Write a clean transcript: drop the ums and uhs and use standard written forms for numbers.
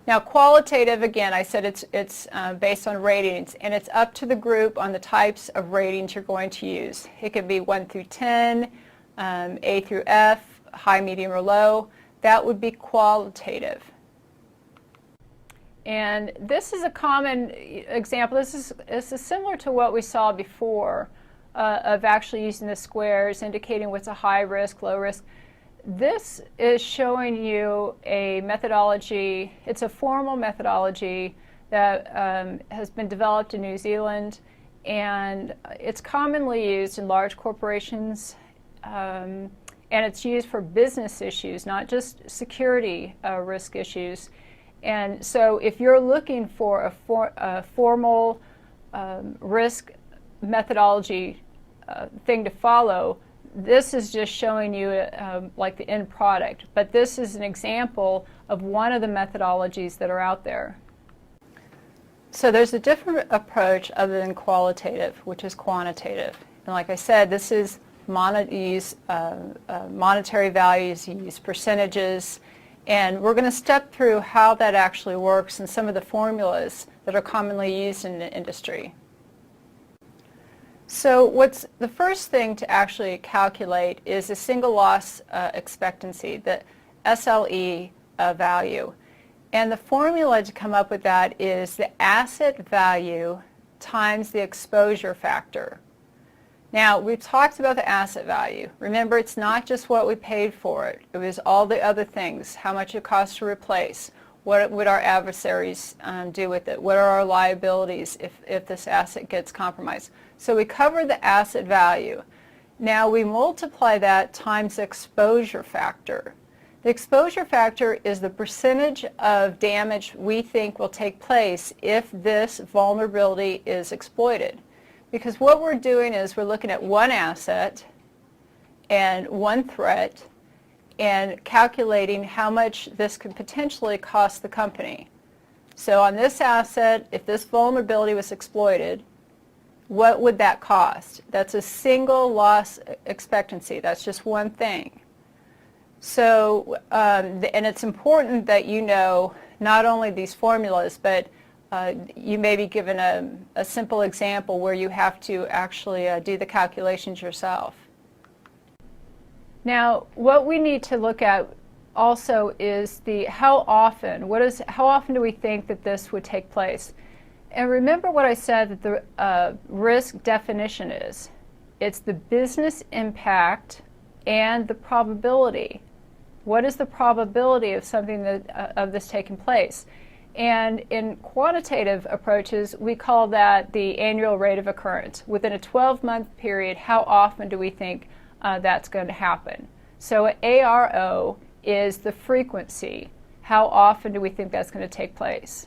Now qualitative, again, I said it's based on ratings, and it's up to the group on the types of ratings you're going to use. It could be 1 through 10, A through F, high, medium, or low. That would be qualitative. And this is a common example. This is similar to what we saw before of actually using the squares, indicating what's a high risk, low risk. This is showing you a methodology. It's a formal methodology that has been developed in New Zealand, and it's commonly used in large corporations, and it's used for business issues, not just security risk issues. And so if you're looking for a formal risk methodology thing to follow, this is just showing you like the end product. But this is an example of one of the methodologies that are out there. So there's a different approach other than qualitative, which is quantitative. And like I said, this is monetary values, you use percentages. And we're going to step through how that actually works and some of the formulas that are commonly used in the industry. So what's the first thing to actually calculate is a single loss expectancy, the SLE value. And the formula to come up with that is the asset value times the exposure factor. Now, we've talked about the asset value. Remember, it's not just what we paid for it. It was all the other things, how much it costs to replace, what would our adversaries do with it, what are our liabilities if this asset gets compromised. So we cover the asset value. Now we multiply that times the exposure factor. The exposure factor is the percentage of damage we think will take place if this vulnerability is exploited. Because what we're doing is we're looking at one asset and one threat and calculating how much this could potentially cost the company. So on this asset, if this vulnerability was exploited, what would that cost? That's a single loss expectancy. That's just one thing. So, and it's important that you know not only these formulas, but you may be given a simple example where you have to actually do the calculations yourself. Now, what we need to look at also is how often do we think that this would take place? And remember what I said that the risk definition is. It's the business impact and the probability. What is the probability of something of this taking place? And in quantitative approaches, we call that the annual rate of occurrence. Within a 12-month period, how often do we think that's going to happen? So ARO is the frequency. How often do we think that's going to take place?